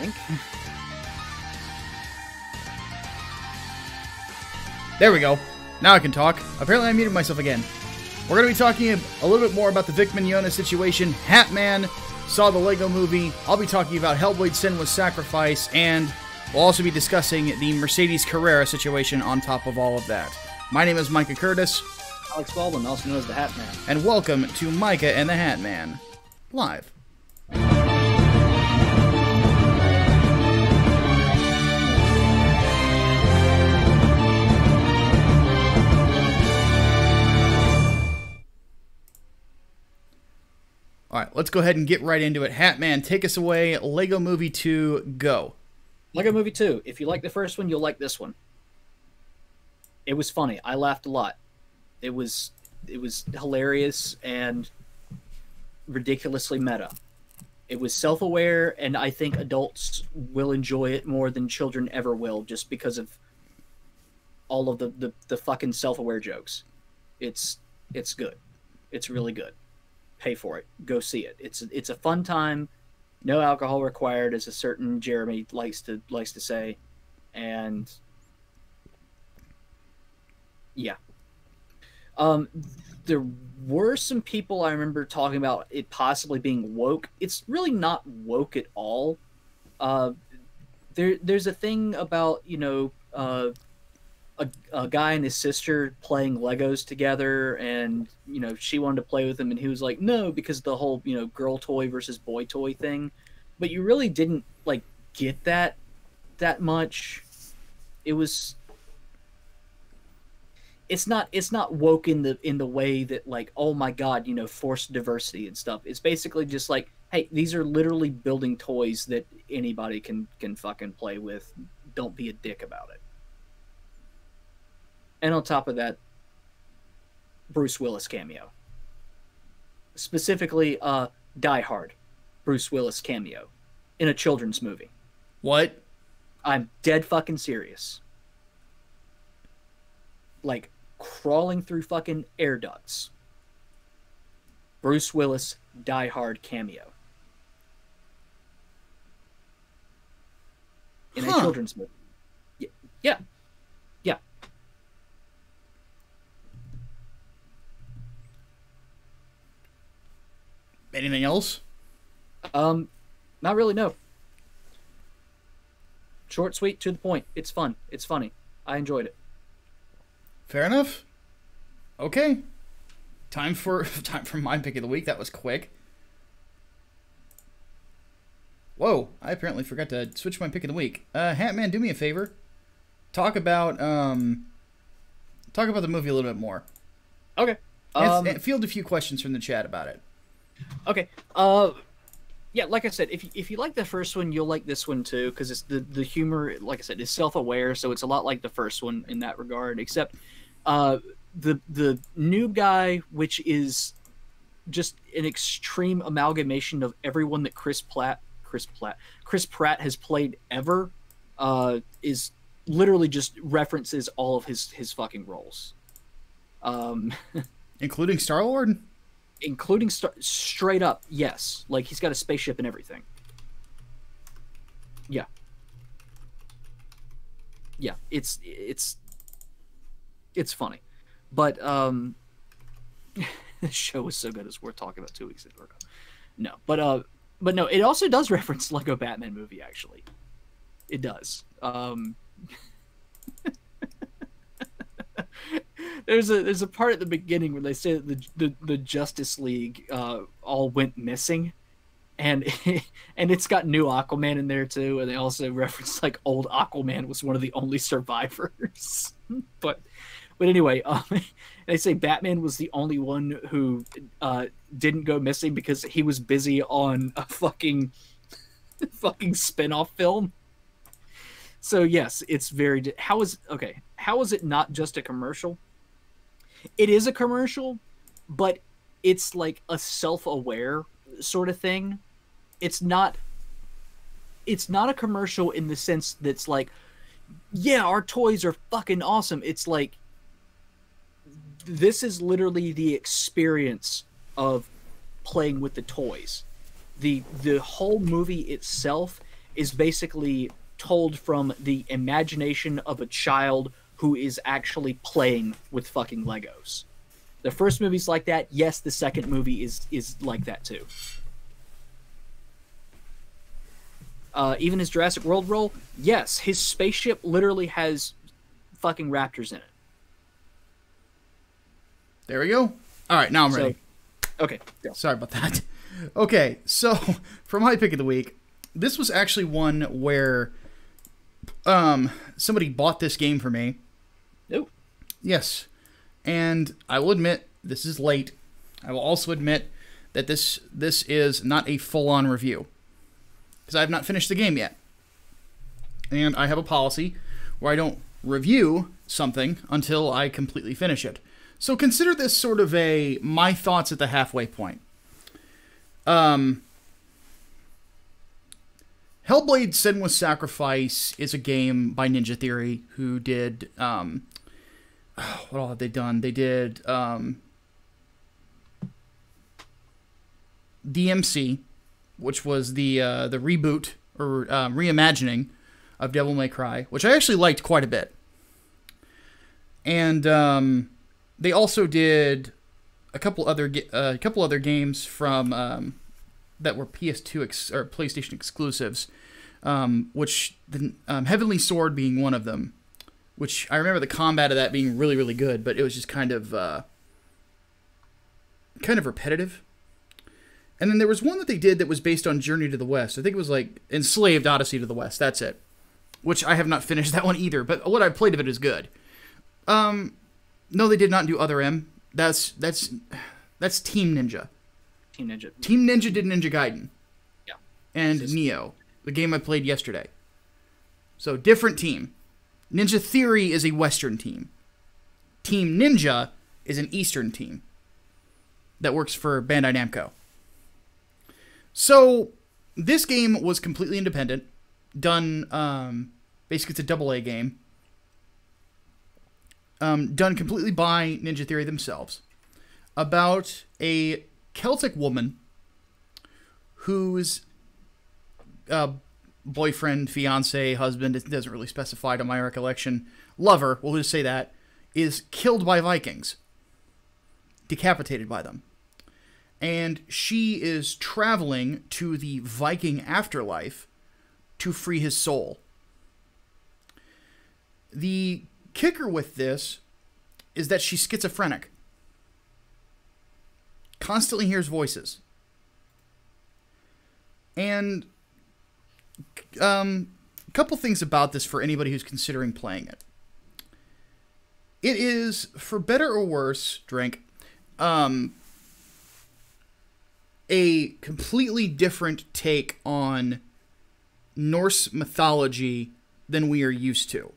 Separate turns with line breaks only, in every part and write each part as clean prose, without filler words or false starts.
think.
There we go. Now I can talk. Apparently I muted myself again. We're going to be talking a little bit more about the Vic Mignogna situation. Hatman saw the Lego movie. I'll be talking about Hellblade: Senua's Sacrifice, and we'll also be discussing the Mercedes Carrera situation on top of all of that. My name is Micah Curtis.
Alex Baldwin, also known as the Hatman.
And welcome to Micah and the Hatman. Live. Alright, let's go ahead and get right into it. Hatman, take us away. Lego Movie 2, go.
Lego Movie 2. If you like the first one, you'll like this one. It was funny. I laughed a lot. It was hilarious and ridiculously meta. It was self-aware, and I think adults will enjoy it more than children ever will, just because of all of the fucking self-aware jokes. It's good. It's really good. Pay for it. Go see it. It's a fun time. No alcohol required, as a certain Jeremy likes to say, and yeah. There were some people I remember talking about it possibly being woke. It's really not woke at all. There's a thing about, a guy and his sister playing Legos together, and she wanted to play with him, and he was like, no, because the whole girl toy versus boy toy thing. But you really didn't get that much. It's not woke in the way that oh my god, forced diversity and stuff. It's basically just like, hey, these are literally building toys that anybody can fucking play with. Don't be a dick about it. And on top of that, Bruce Willis cameo. Specifically, Die Hard, Bruce Willis cameo in a children's movie.
What?
I'm dead fucking serious. Crawling through fucking air ducts. Bruce Willis Die Hard cameo. In a children's movie. Yeah. Yeah.
Anything else?
Not really, no. Short, sweet, to the point. It's fun. It's funny. I enjoyed it.
Fair enough. Okay. Time for my pick of the week. That was quick. Whoa, I apparently forgot to switch my pick of the week. Hatman, do me a favor. Talk about the movie a little bit more.
Okay.
And field a few questions from the chat about it.
Okay. Yeah, like I said, if you like the first one, you'll like this one too, because it's the humor, like I said, is self-aware, so it's a lot like the first one in that regard, except the new guy, which is just an extreme amalgamation of everyone that Chris Pratt has played ever, is literally just references all of his fucking roles.
Including Star-Lord?
Including straight up, yes. He's got a spaceship and everything. Yeah. Yeah, it's funny. But the show was so good it's worth talking about 2 weeks ago. No, but no, it also does reference Lego Batman movie, actually. It does. There's a part at the beginning where they say that the Justice League all went missing, and it's got new Aquaman in there too, and they also reference old Aquaman was one of the only survivors. but anyway, they say Batman was the only one who didn't go missing because he was busy on a fucking spin-off film. So yes, it's very. How is it not just a commercial? It is a commercial, but it's a self-aware sort of thing. It's not a commercial in the sense that's yeah, our toys are fucking awesome. It's this is literally the experience of playing with the toys. The whole movie itself is basically told from the imagination of a child who is actually playing with fucking Legos. The first movie's like that. Yes, the second movie is like that too. Even his Jurassic World role, yes, his spaceship literally has fucking raptors in it.
There we go. All right, now I'm ready.
Okay. Yeah.
Sorry about that. Okay, so for my pick of the week, this was actually one where somebody bought this game for me.
Oh.
Yes. And I will admit, this is late. I will also admit that this is not a full-on review, because I have not finished the game yet. And I have a policy where I don't review something until I completely finish it. So consider this sort of my thoughts at the halfway point. Hellblade: Senua's Sacrifice is a game by Ninja Theory, who did what all have they done? They did DMC, which was the reboot or reimagining of Devil May Cry, which I actually liked quite a bit. And they also did a couple other games from that were PS2 or PlayStation exclusives, which the Heavenly Sword being one of them. Which I remember the combat of that being really, really good, but it was just kind of repetitive. And then there was one that they did that was based on Journey to the West. I think it was like Enslaved Odyssey to the West. That's it. Which I have not finished that one either, but what I played of it is good. No, they did not do Other M. That's Team Ninja.
Team Ninja.
Team Ninja did Ninja Gaiden.
Yeah.
And Nioh, the game I played yesterday. So, different team. Ninja Theory is a Western team. Team Ninja is an Eastern team that works for Bandai Namco. So, this game was completely independent. Done, basically it's a AA game. Done completely by Ninja Theory themselves. About a Celtic woman whose boyfriend, fiance, husband, it doesn't really specify to my recollection, lover, we'll just say that, is killed by Vikings. Decapitated by them. And she is traveling to the Viking afterlife to free his soul. The kicker with this is that she's schizophrenic. Constantly hears voices. And a couple things about this for anybody who's considering playing it. It is, for better or worse, a completely different take on Norse mythology than we are used to.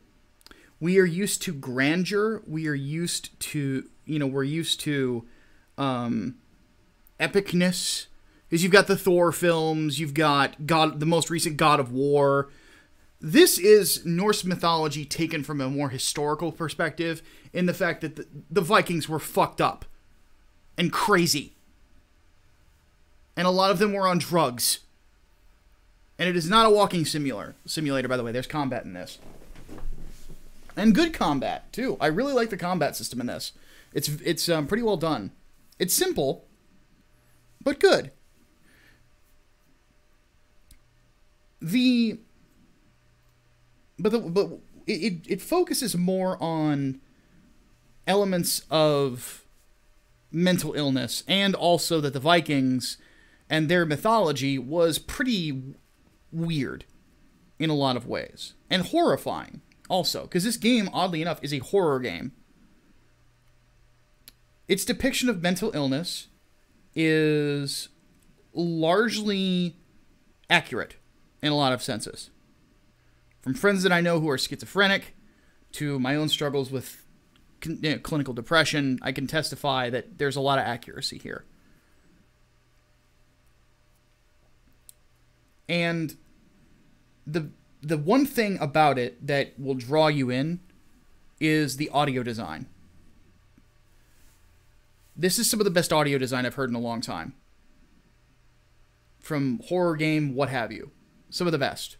We are used to grandeur. We are used to, we're used to epicness. Because you've got the Thor films, you've got the most recent God of War. This is Norse mythology taken from a more historical perspective, in the fact that the Vikings were fucked up and crazy. And a lot of them were on drugs. And it is not a walking simulator, by the way. There's combat in this. And good combat, too. I really like the combat system in this. It's pretty well done. It's simple, but good. It focuses more on elements of mental illness, and also that the Vikings and their mythology was pretty weird in a lot of ways, and horrifying also, because this game, oddly enough, is a horror game. Its depiction of mental illness is largely accurate in a lot of senses. From friends that I know who are schizophrenic to my own struggles with clinical depression, I can testify that there's a lot of accuracy here. And the one thing about it that will draw you in is the audio design. This is some of the best audio design I've heard in a long time. From horror game, what have you. Some of the best.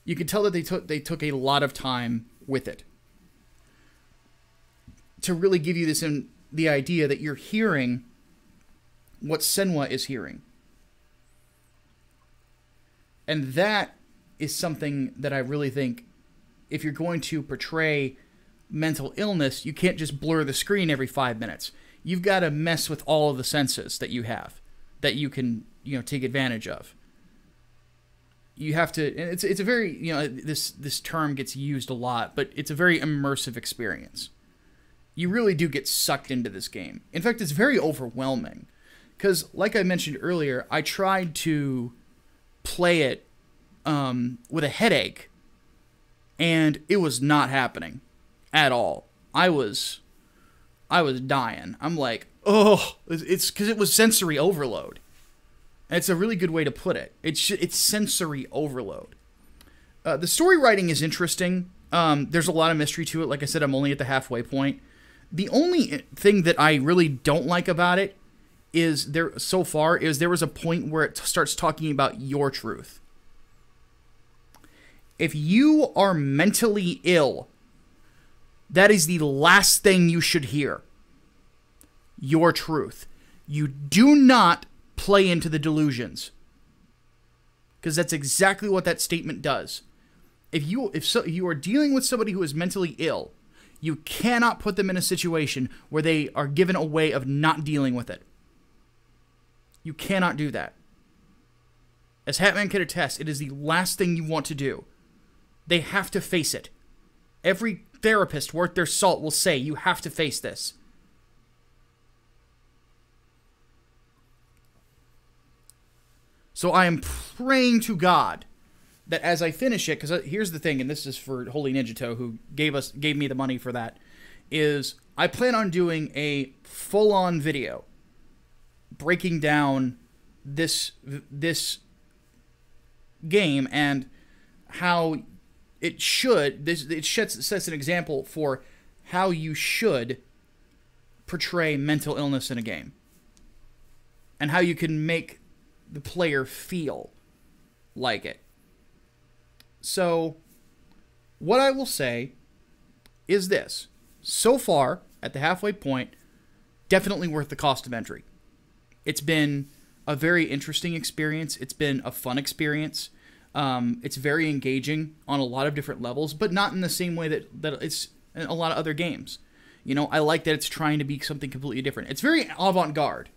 You could tell that they took a lot of time with it to really give you the idea that you're hearing what Senwa is hearing. And that is something that I really think, if you're going to portray mental illness, you can't just blur the screen every 5 minutes. You've got to mess with all of the senses that you have, that you can, take advantage of. You have to, and it's a very, this term gets used a lot, but it's a very immersive experience. You really do get sucked into this game. In fact, it's very overwhelming. Because, like I mentioned earlier, I tried to play it with a headache, and it was not happening at all. I was dying. I'm like, oh, it's because it was sensory overload. And it's a really good way to put it. It's sensory overload. The story writing is interesting. There's a lot of mystery to it. Like I said, I'm only at the halfway point. The only thing that I really don't like about it is there was a point where it starts talking about your truth. If you are mentally ill, that is the last thing you should hear. Your truth. You do not play into the delusions. Because that's exactly what that statement does. If you are dealing with somebody who is mentally ill, you cannot put them in a situation where they are given a way of not dealing with it. You cannot do that. As Hatman can attest, it is the last thing you want to do. They have to face it. Every therapist worth their salt will say, you have to face this. So I am praying to God that as I finish it, because here's the thing, and this is for Holy Ninja Toe, who gave me the money for that, is I plan on doing a full-on video breaking down this game and how it sets an example for how you should portray mental illness in a game and how you can make the player feel like it. So, what I will say is this. So far, at the halfway point, definitely worth the cost of entry. It's been a very interesting experience. It's been a fun experience. It's very engaging on a lot of different levels, but not in the same way that it's in a lot of other games. I like that it's trying to be something completely different. It's very avant-garde.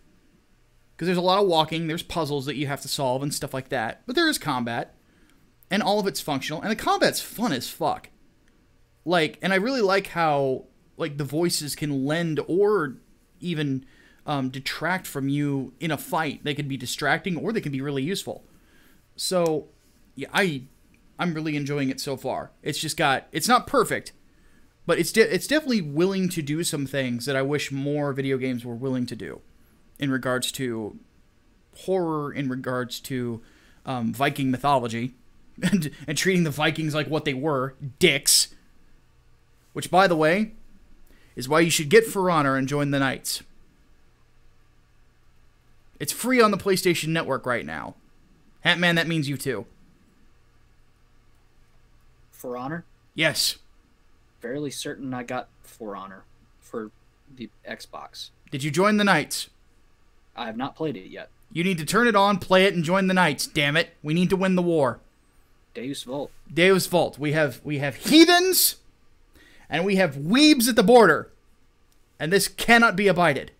Because there's a lot of walking, there's puzzles that you have to solve and stuff like that. But there is combat. And all of it's functional. And the combat's fun as fuck. And I really like how, the voices can lend or even detract from you in a fight. They can be distracting or they can be really useful. So, yeah, I'm really enjoying it so far. It's not perfect, but it's definitely willing to do some things that I wish more video games were willing to do. In regards to horror, in regards to Viking mythology, and treating the Vikings like what they were, dicks. Which, by the way, is why you should get For Honor and join the Knights. It's free on the PlayStation Network right now. Hatman, that means you too.
For Honor?
Yes.
Fairly certain I got For Honor for the Xbox.
Did you join the Knights?
I have not played it yet.
You need to turn it on, play it, and join the Knights, damn it. We need to win the war.
Deus Vult.
Deus Vult. We have heathens, and we have weebs at the border. And this cannot be abided.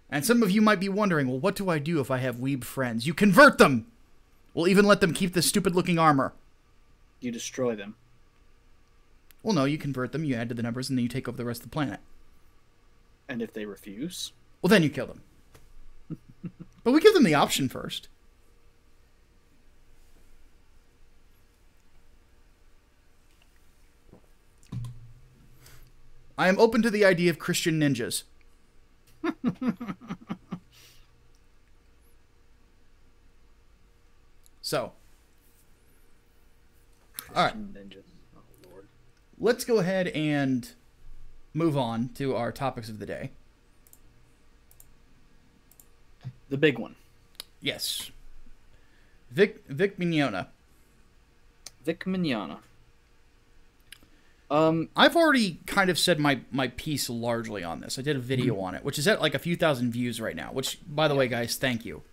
And some of you might be wondering, well, what do I do if I have weeb friends? You convert them! We'll even let them keep the stupid-looking armor.
You destroy them.
Well, no, you convert them, you add to the numbers, and then you take over the rest of the planet.
And if they refuse?
Well, then you kill them. But we give them the option first. I am open to the idea of Christian ninjas. So. All right.
Ninjas. Oh, Lord.
Let's go ahead and move on to our topics of the day.
The big one.
Yes. Vic Mignogna.
Vic Mignogna.
I've already kind of said my piece largely on this. I did a video on it, which is at like a few thousand views right now, which, by the way, guys, thank you.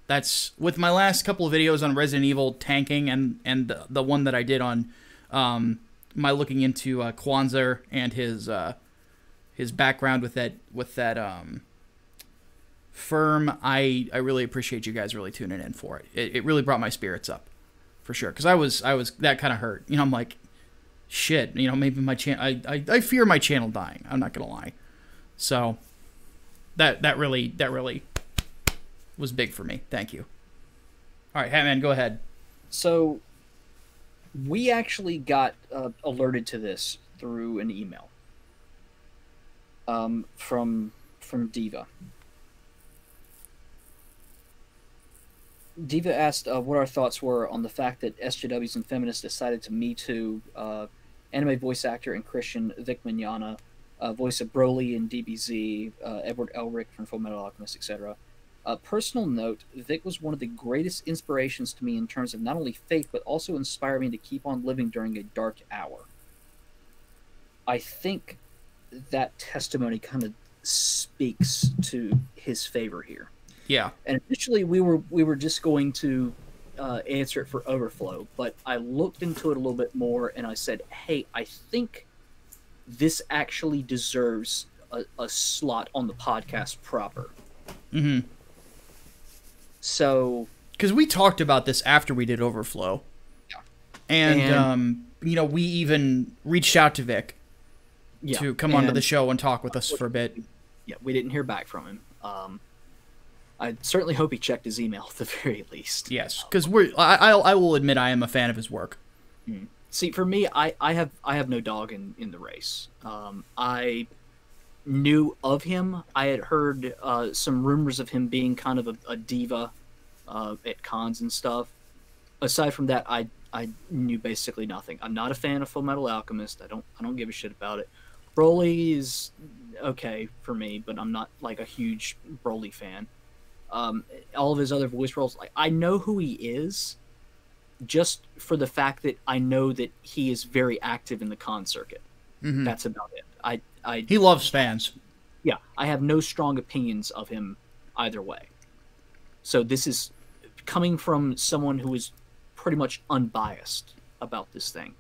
That's with my last couple of videos on Resident Evil tanking and the one that I did on my looking into Kwanzaa and his background with that firm. I really appreciate you guys really tuning in for it. It really brought my spirits up, for sure, because I was that kind of hurt. You know, I'm like, shit, you know, maybe my channel, I fear my channel dying. I'm not gonna lie. So that really was big for me. Thank you. All right, Hatman, go ahead.
So we actually got alerted to this through an email from Diva. Diva asked what our thoughts were on the fact that SJWs and feminists decided to Me Too anime voice actor and Christian Vic Mignogna, voice of Broly in DBZ, Edward Elric from Fullmetal Alchemist, etc. Personal note, Vic was one of the greatest inspirations to me in terms of not only faith, but also inspired me to keep on living during a dark hour. I think that testimony kind of speaks to his favor here.
Yeah.
And initially we were just going to answer it for overflow, but I looked into it a little bit more and I said, hey, I think this actually deserves a slot on the podcast proper.
Mm-hmm.
So,
because we talked about this after we did overflow,
yeah,
and you know, we even reached out to Vic to come onto the show and talk with us for a bit.
Yeah, we didn't hear back from him. I certainly hope he checked his email at the very least.
Yes, because I will admit I am a fan of his work.
See, for me, I have no dog in the race. I knew of him. I had heard some rumors of him being kind of a diva at cons and stuff. Aside from that, I knew basically nothing. I'm not a fan of Fullmetal Alchemist. I don't give a shit about it. Broly is okay for me, but I'm not like a huge Broly fan. All of his other voice roles, I know who he is, just for the fact that I know that he is very active in the con circuit. Mm-hmm. That's about it.
He loves fans.
Yeah, I have no strong opinions of him either way. So this is coming from someone who is pretty much unbiased about this thing.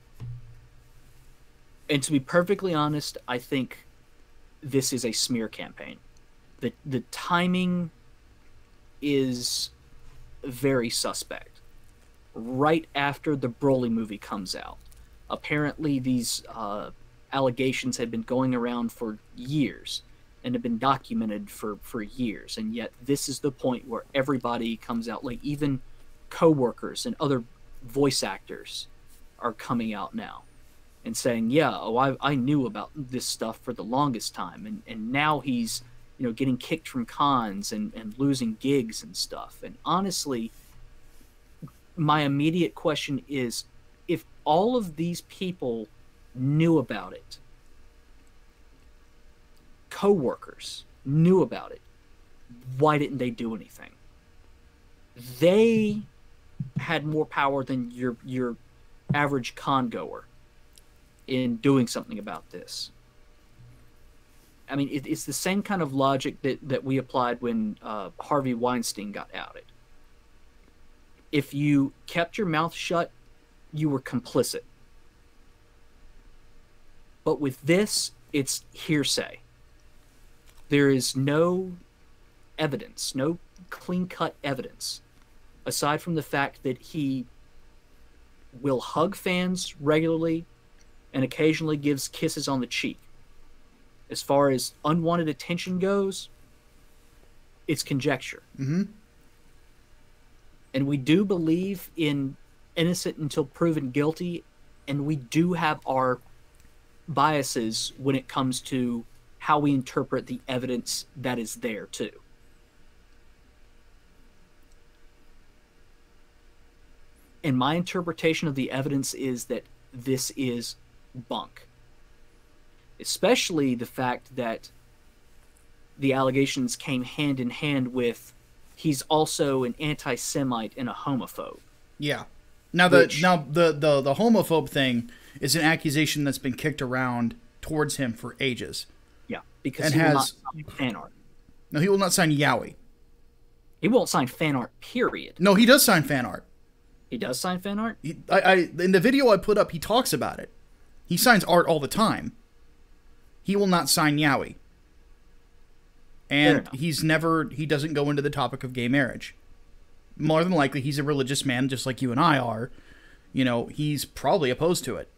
And to be perfectly honest, I think this is a smear campaign. The timing is very suspect. Right after the Broly movie comes out, apparently these allegations had been going around for years and have been documented for years, and yet this is the point where everybody comes out, like even co-workers and other voice actors are coming out now and saying, yeah, I knew about this stuff for the longest time, and now he's, you know, getting kicked from cons and losing gigs and stuff. And honestly, my immediate question is, if all of these people knew about it, co-workers knew about it, why didn't they do anything? They had more power than your average con goer in doing something about this. I mean, it's the same kind of logic that we applied when Harvey Weinstein got outed. If you kept your mouth shut, you were complicit. But with this, it's hearsay. There is no evidence, no clean-cut evidence, aside from the fact that he will hug fans regularly and occasionally gives kisses on the cheek. As far as unwanted attention goes, it's conjecture.
Mm-hmm.
And we do believe in innocent until proven guilty, and we do have our biases when it comes to how we interpret the evidence that is there, too. And my interpretation of the evidence is that this is bunk. Especially the fact that the allegations came hand in hand with he's also an anti-Semite and a homophobe.
Yeah. Now the homophobe thing is an accusation that's been kicked around towards him for ages.
Yeah, because he will not sign fan art.
No, he will not sign yaoi.
He won't sign fan art, period.
No, he does sign fan art.
He does sign fan art?
In the video I put up, he talks about it. He signs art all the time. He will not sign yaoi. And he doesn't go into the topic of gay marriage. More than likely, he's a religious man, just like you and I are. You know, he's probably opposed to it.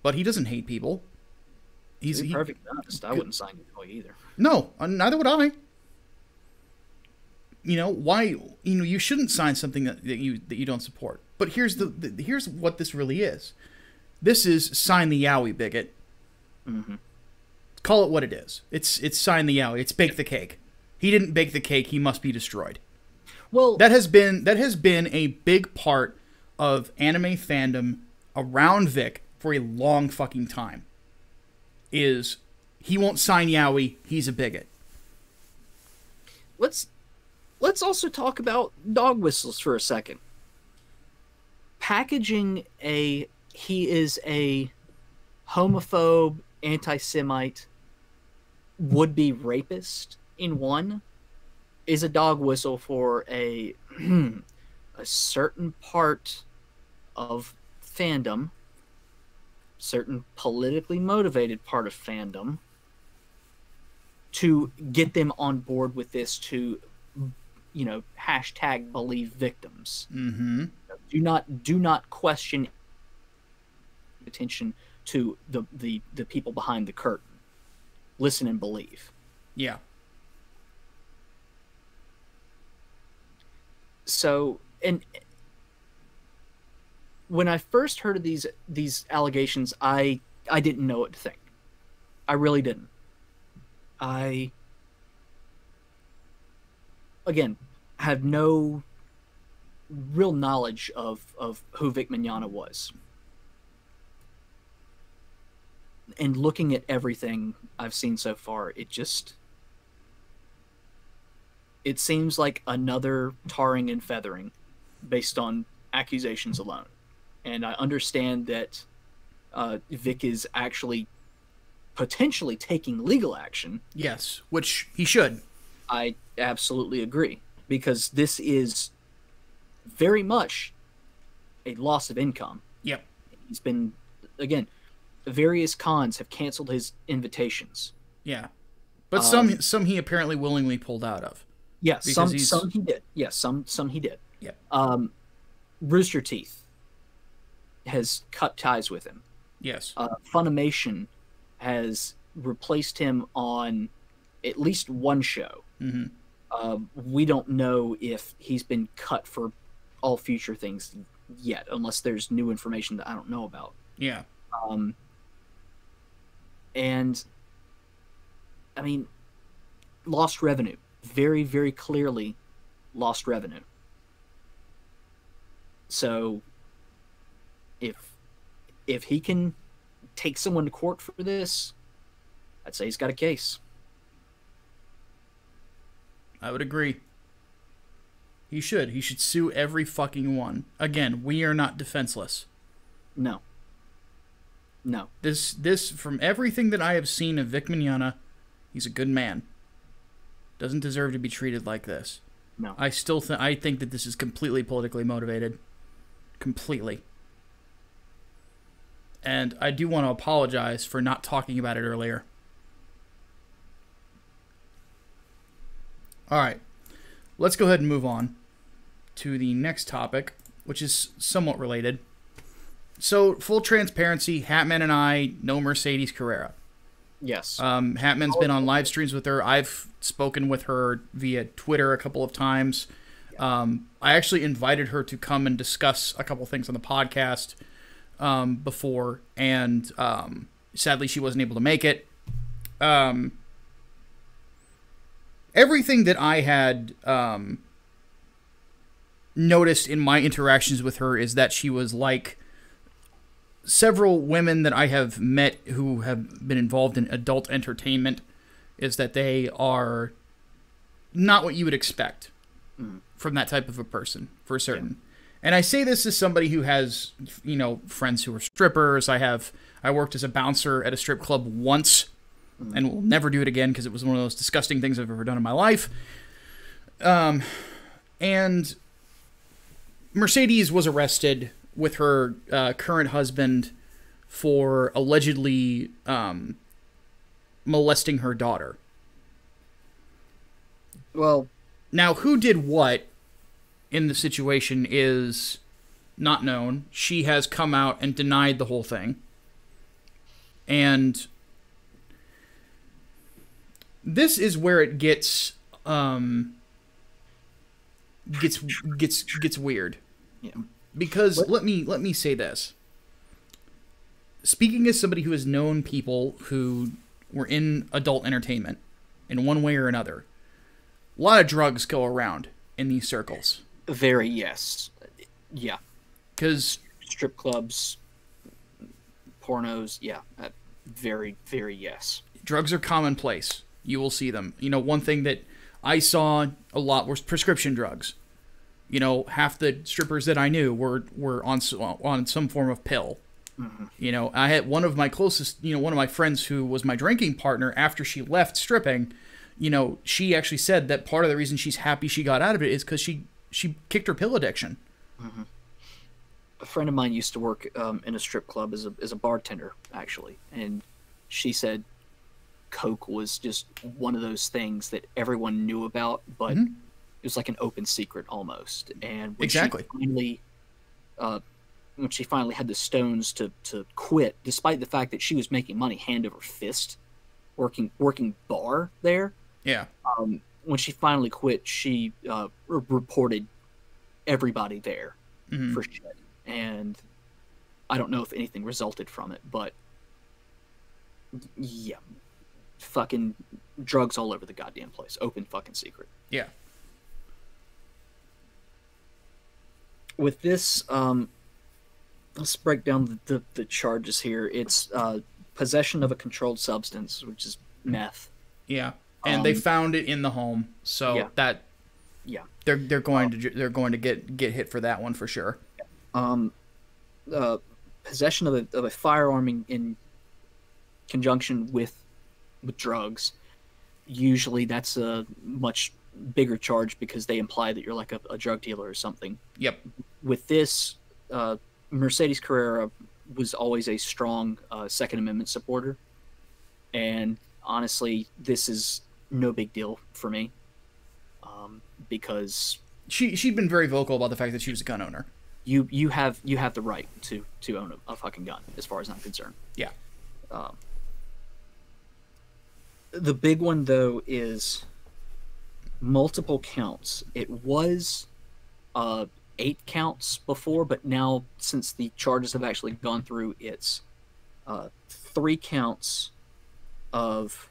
But he doesn't hate people.
To be perfectly honest, I wouldn't sign yaoi either.
No, neither would I. You know, why? You know, you shouldn't sign something that you don't support. But here's here's what this really is. This is sign the yaoi, bigot.
Mm-hmm.
Call it what it is. It's sign the yaoi. It's bake the cake. He didn't bake the cake. He must be destroyed.
Well,
that has been a big part of anime fandom around Vic for a long fucking time. Is he won't sign yaoi? He's a bigot.
Let's also talk about dog whistles for a second. Packaging he is a homophobe, anti-Semite, would-be rapist in one is a dog whistle for a certain part of fandom, certain politically motivated part of fandom, to get them on board with this, to, you know, hashtag believe victims.
Mm-hmm.
Do not question attention to the people behind the curtain. Listen and believe.
Yeah.
So, and when I first heard of these allegations, I didn't know what to think. I really didn't. I, again, have no real knowledge of who Vic Mignogna was. And looking at everything I've seen so far, it seems like another tarring and feathering based on accusations alone. And I understand that Vic is actually potentially taking legal action.
Yes, which he should.
I absolutely agree, because this is very much a loss of income.
Yep.
He's been, again, various cons have canceled his invitations.
Yeah. But some he apparently willingly pulled out of.
Yes, some he did. Yes, some he did.
Yeah.
Rooster Teeth has cut ties with him.
Yes.
Funimation has replaced him on at least one show.
Mm-hmm.
We don't know if he's been cut for all future things yet, unless there's new information that I don't know about.
Yeah.
And I mean, lost revenue. Very, very clearly lost revenue. So if he can take someone to court for this, I'd say he's got a case.
I would agree. He should. He should sue every fucking one. Again, we are not defenseless.
No. No.
This from everything that I have seen of Vic Mignogna, he's a good man. Doesn't deserve to be treated like this.
No.
I think that this is completely politically motivated. Completely. And I do want to apologize for not talking about it earlier. Alright. Let's go ahead and move on to the next topic, which is somewhat related. So, full transparency, Hatman and I know Mercedes Carrera.
Yes.
Hatman's been on live streams with her. I've spoken with her via Twitter a couple of times. I actually invited her to come and discuss a couple things on the podcast before, and sadly she wasn't able to make it. Everything that I had noticed in my interactions with her is that she was like several women that I have met who have been involved in adult entertainment, is that they are not what you would expect from that type of a person, for certain. And I say this as somebody who has, you know, friends who are strippers. I worked as a bouncer at a strip club once, and will never do it again because it was one of those disgusting things I've ever done in my life. And Mercedes was arrested with her current husband for allegedly molesting her daughter.
Well,
now who did what in the situation is not known. She has come out and denied the whole thing. And this is where it gets weird.
Yeah.
Because let me say this. Speaking as somebody who has known people who were in adult entertainment in one way or another, a lot of drugs go around in these circles.
Very, yes. Yeah.
Because
strip clubs, pornos, yeah. Very, very yes.
Drugs are commonplace. You will see them. You know, one thing that I saw a lot was prescription drugs. You know, half the strippers that I knew were on some form of pill.
Mm-hmm.
You know, I had one of my closest, you know, one of my friends who was my drinking partner after she left stripping, you know, she actually said that part of the reason she's happy she got out of it is because she kicked her pill addiction.
Mm-hmm. A friend of mine used to work in a strip club as a bartender, actually, and she said coke was just one of those things that everyone knew about, but it was like an open secret almost. And when she finally had the stones to quit, despite the fact that she was making money hand over fist, working bar there.
Yeah.
When she finally quit, she reported everybody there for shit. And I don't know if anything resulted from it, but yeah, fucking drugs all over the goddamn place. Open fucking secret.
Yeah.
With this, let's break down the charges here. It's possession of a controlled substance, which is meth.
Yeah, and they found it in the home, so they're going to get hit for that one for sure.
Possession of a firearm in conjunction with drugs. Usually, that's a much bigger charge because they imply that you're like a drug dealer or something.
Yep.
With this, Mercedes Carrera was always a strong Second Amendment supporter, and honestly, this is no big deal for me, because
she'd been very vocal about the fact that she was a gun owner.
You have the right to own a fucking gun, as far as I'm concerned.
Yeah.
The big one though is multiple counts. It was 8 counts before, but now since the charges have actually gone through, it's 3 counts of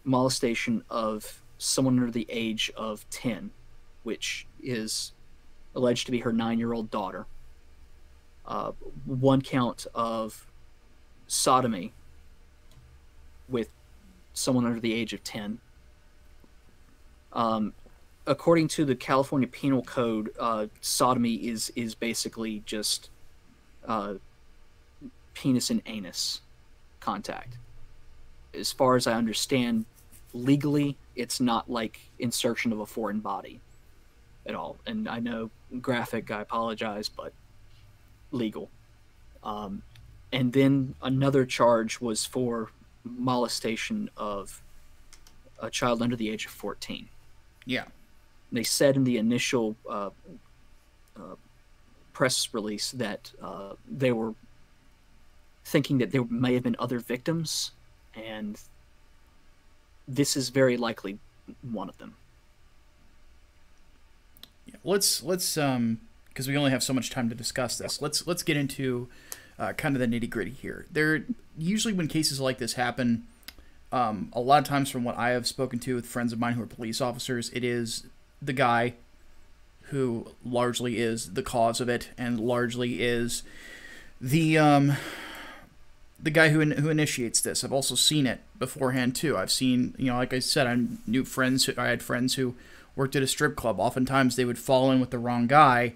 molestation of someone under the age of 10, which is alleged to be her 9-year-old daughter. 1 count of sodomy with someone under the age of 10. According to the California Penal Code, sodomy is basically just penis and anus contact. As far as I understand, legally, it's not like insertion of a foreign body at all. And I know, graphic, I apologize, but legal. And then another charge was for molestation of a child under the age of 14.
Yeah.
They said in the initial press release that they were thinking that there may have been other victims, and this is very likely one of them.
Yeah, let's because we only have so much time to discuss this. Let's get into kind of the nitty-gritty here. There usually, when cases like this happen, a lot of times from what I have spoken to with friends of mine who are police officers, it is the guy who largely is the cause of it, and largely is the guy who initiates this. I've also seen it beforehand too. I've seen, you know, like I said, I had friends who worked at a strip club. Oftentimes they would fall in with the wrong guy.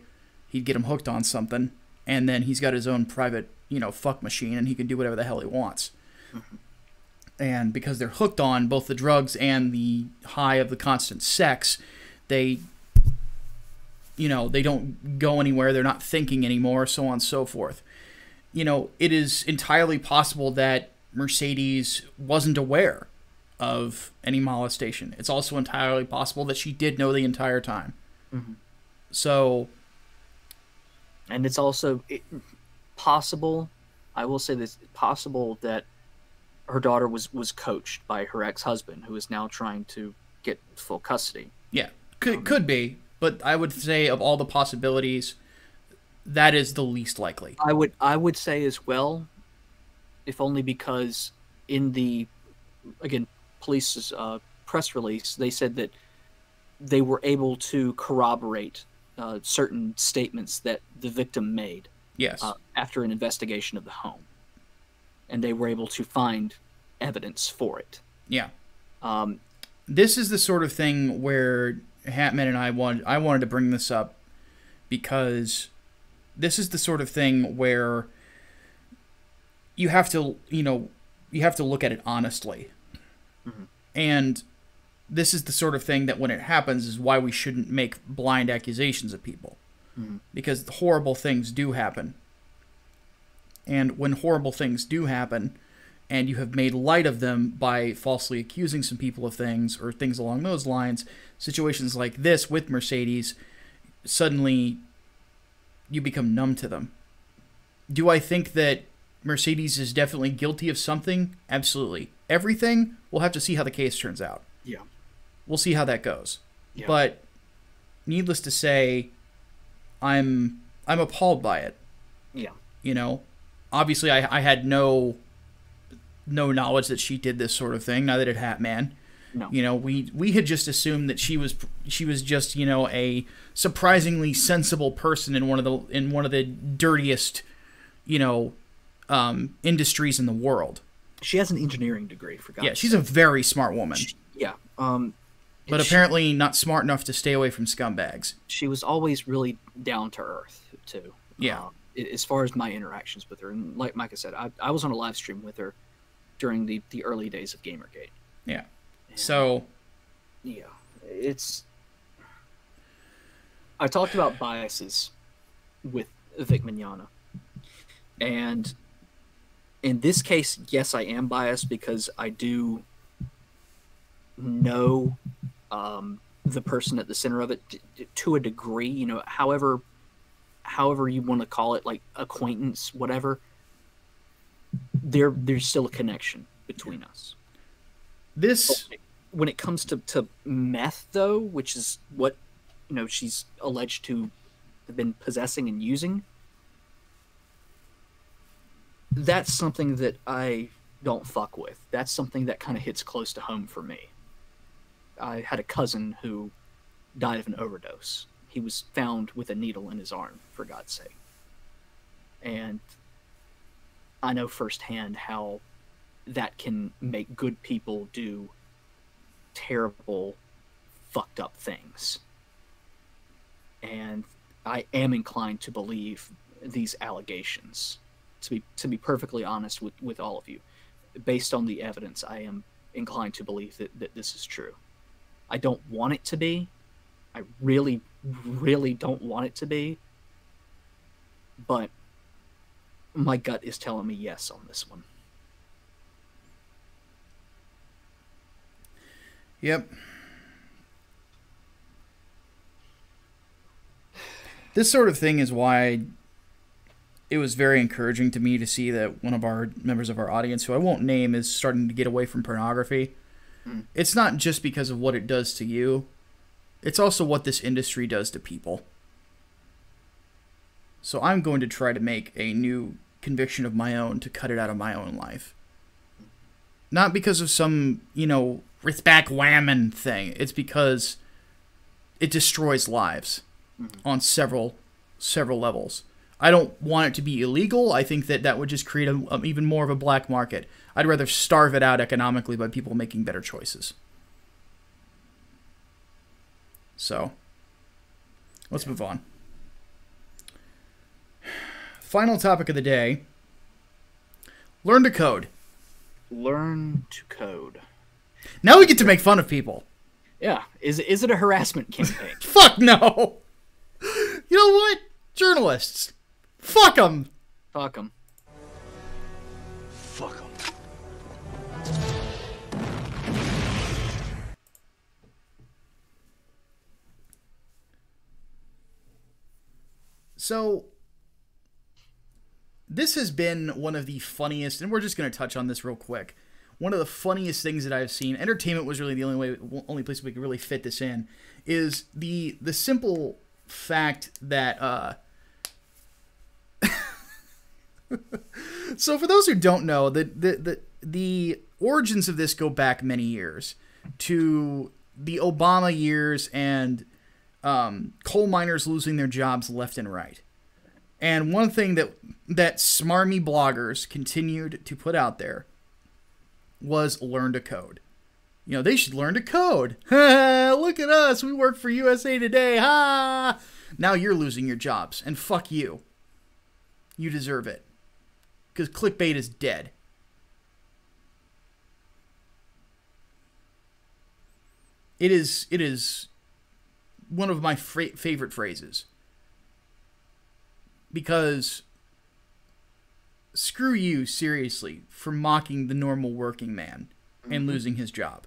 he'd get him hooked on something, and then he's got his own private, fuck machine, and he can do whatever the hell he wants. Mm-hmm. And because they're hooked on both the drugs and the high of the constant sex, they don't go anywhere, they're not thinking anymore, so on and so forth. It is entirely possible that Mercedes wasn't aware of any molestation. It's also entirely possible that she did know the entire time. Mm-hmm. So...
And it's also possible, I will say this, possible that her daughter was coached by her ex-husband, who is now trying to get full custody.
Yeah, could be, but I would say of all the possibilities, that is the least likely.
I would say as well, if only because in the, again, police's press release, they said that they were able to corroborate certain statements that the victim made.
Yes.
After an investigation of the home, and they were able to find evidence for it.
Yeah. This is the sort of thing where Hatman and I wanted to bring this up because this is the sort of thing where you have to look at it honestly. Mm-hmm. And this is the sort of thing that when it happens is why we shouldn't make blind accusations of people. Mm-hmm. Because horrible things do happen. And when horrible things do happen, and you have made light of them by falsely accusing some people of things, or things along those lines, situations like this with Mercedes, suddenly you become numb to them. Do I think that Mercedes is definitely guilty of something? Absolutely. Everything? We'll have to see how the case turns out.
Yeah.
We'll see how that goes.
Yeah.
But needless to say, I'm appalled by it.
Yeah.
Obviously I had no knowledge that she did this sort of thing, neither did Hatman.
No.
We had just assumed that she was just, a surprisingly sensible person in one of the dirtiest, industries in the world.
She has an engineering degree, for God's sake.
Yeah, she's a very smart woman. But apparently not smart enough to stay away from scumbags.
She was always really down to earth, too.
Yeah.
As far as my interactions with her. And like Micah said, I was on a live stream with her during the early days of Gamergate.
Yeah. So...
Yeah. I talked about biases with Vic Mignogna. And in this case, yes, I am biased because I do know the person at the center of it to a degree, however you want to call it, like acquaintance, whatever. There's still a connection between us. When it comes to meth, though, which is what she's alleged to have been possessing and using, that's something that I don't fuck with. That's something that kind of hits close to home for me. I had a cousin who died of an overdose. He was found with a needle in his arm, for God's sake. And I know firsthand how that can make good people do terrible, fucked up things. And I am inclined to believe these allegations. To be perfectly honest with all of you, based on the evidence, I am inclined to believe that this is true. I don't want it to be. I really, really don't want it to be. But my gut is telling me yes on this one.
Yep. This sort of thing is why it was very encouraging to me to see that one of our members of our audience, who I won't name, is starting to get away from pornography. It's not just because of what it does to you. It's also what this industry does to people. So I'm going to try to make a new conviction of my own to cut it out of my own life. Not because of some, Rithback whammon thing. It's because it destroys lives on several levels. I don't want it to be illegal. I think that would just create even more of a black market. I'd rather starve it out economically by people making better choices. So, let's move on. final topic of the day. Learn to code.
Learn to code.
Now we get to make fun of people.
Yeah. Is it a harassment campaign?
Fuck no. You know what? Journalists. Fuck them.
Fuck them.
Fuck 'em.
So, this has been one of the funniest, and we're just going to touch on this real quick. One of the funniest things that I've seen. Entertainment was really the only place we could really fit this in. Is the simple fact that. So, for those who don't know, the origins of this go back many years to the Obama years and coal miners losing their jobs left and right. And one thing that smarmy bloggers continued to put out there was learn to code. You know, they should learn to code. Look at us. We work for USA Today. Ha! Now you're losing your jobs. And fuck you. You deserve it. Because clickbait is dead. It is one of my favorite phrases. Because screw you, seriously, for mocking the normal working man and losing his job.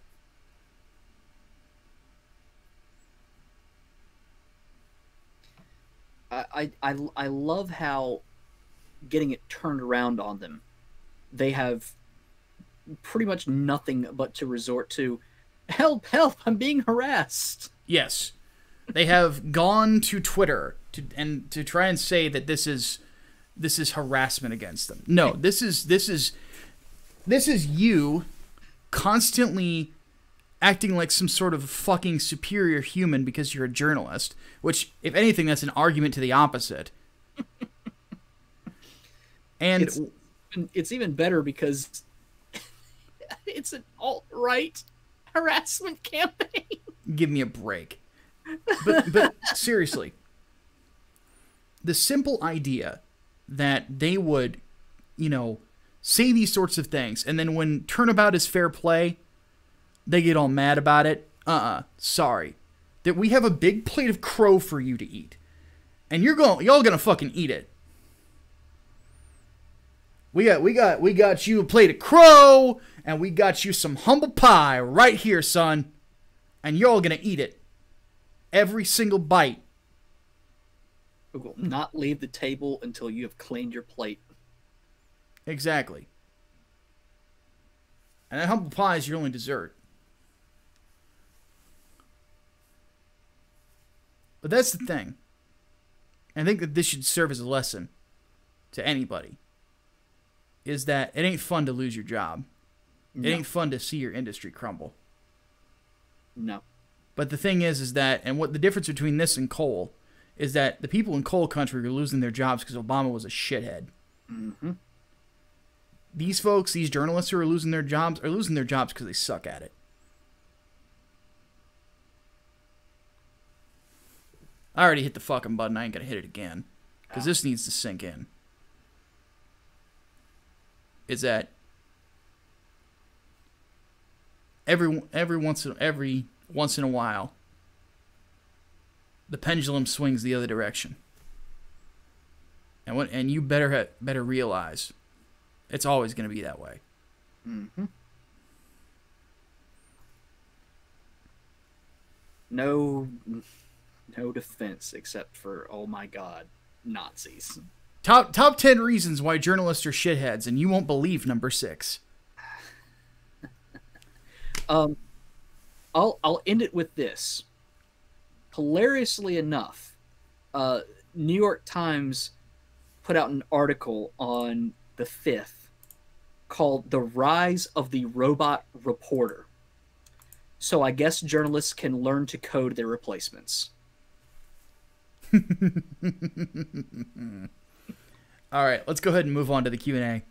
I love how getting it turned around on them, they have pretty much nothing but to resort to, help, I'm being harassed.
Yes. They have gone to Twitter to try and say that this is harassment against them. No, this is you constantly acting like some sort of fucking superior human because you're a journalist, which, if anything, that's an argument to the opposite. And
it's even better because it's an alt-right harassment campaign.
Give me a break. But seriously, the simple idea that they would, say these sorts of things, and then when turnabout is fair play, they get all mad about it. Sorry. That we have a big plate of crow for you to eat. And y'all gonna fucking eat it. We got you a plate of crow, and we got you some humble pie right here, son. And you're all gonna eat it. Every single bite.
We will not leave the table until you have cleaned your plate.
Exactly. And that humble pie is your only dessert. But that's the thing. I think that this should serve as a lesson to anybody. Is that it ain't fun to lose your job. No. It ain't fun to see your industry crumble.
No.
But the thing is that, and what the difference between this and coal, is that the people in coal country are losing their jobs because Obama was a shithead.
Mm-hmm.
These folks, these journalists who are losing their jobs because they suck at it. I already hit the fucking button. I ain't gonna hit it again. Because this needs to sink in. Is that every once in a while, the pendulum swings the other direction. And you better realize it's always going to be that way.
Mm-hmm. No defense except for, oh my God, Nazis.
Top 10 reasons why journalists are shitheads, and you won't believe number 6.
I'll end it with this. Hilariously enough, New York Times put out an article on the 5th called "The Rise of the Robot Reporter." So I guess journalists can learn to code their replacements.
All right, let's go ahead and move on to the Q&A.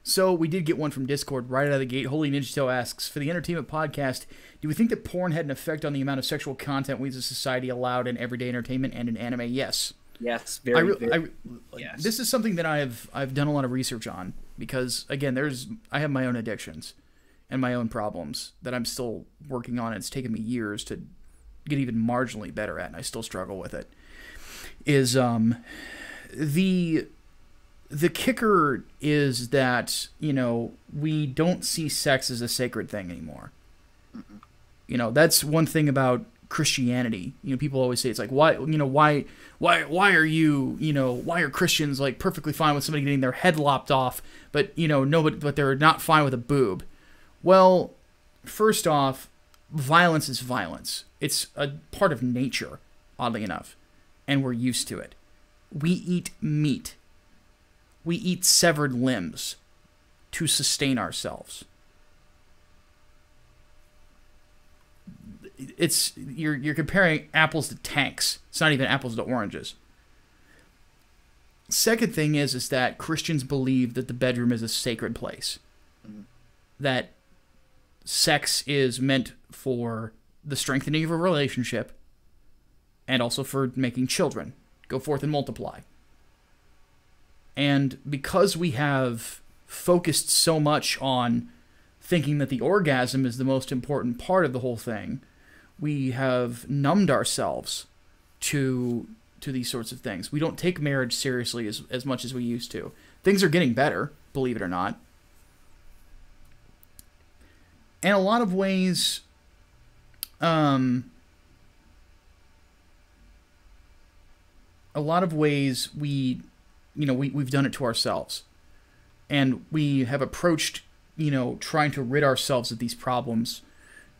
So we did get one from Discord right out of the gate. Holy Ninja Tail asks, for the entertainment podcast, do we think that porn had an effect on the amount of sexual content we as a society allowed in everyday entertainment and in anime? Yes.
Yes, yes.
This is something that I've done a lot of research on because again, I have my own addictions and my own problems that I'm still working on. It's taken me years to get even marginally better at, and I still struggle with it. Is the kicker is that, you know, we don't see sex as a sacred thing anymore. Mm-mm. You know, that's one thing about Christianity. You know, people always say it's like, why are you, you know, why are Christians like perfectly fine with somebody getting their head lopped off, but you know, but they're not fine with a boob? Well, first off, violence is violence. It's a part of nature, oddly enough, and we're used to it. We eat meat. We eat severed limbs to sustain ourselves. You're comparing apples to tanks. It's not even apples to oranges. Second thing is that Christians believe that the bedroom is a sacred place. Mm-hmm. That sex is meant for the strengthening of a relationship and also for making children go forth and multiply. And because we have focused so much on thinking that the orgasm is the most important part of the whole thing, we have numbed ourselves to these sorts of things. We don't take marriage seriously as much as we used to. Things are getting better, believe it or not. In a lot of ways, we've done it to ourselves. And we have approached, you know, trying to rid ourselves of these problems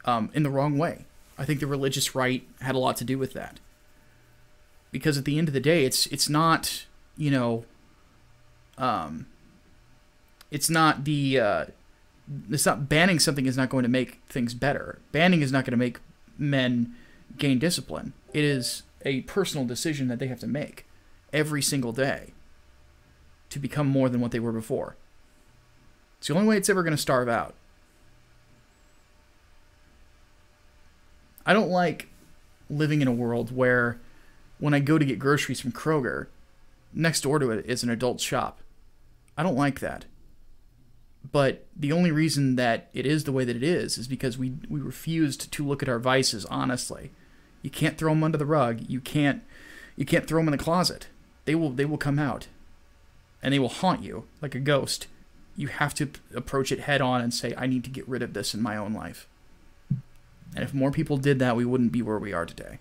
in the wrong way. I think the religious right had a lot to do with that. Because at the end of the day, it's not, you know, it's not banning something is not going to make things better. Banning is not going to make men gain discipline. It is a personal decision that they have to make every single day to become more than what they were before. It's the only way it's ever going to starve out. I don't like living in a world where when I go to get groceries from Kroger, next door to it is an adult shop. I don't like that. But the only reason that it is the way that it is because we refused to look at our vices honestly. You can't throw them under the rug. You can't throw them in the closet. They will come out. And they will haunt you like a ghost. You have to approach it head on and say, I need to get rid of this in my own life. And if more people did that, we wouldn't be where we are today.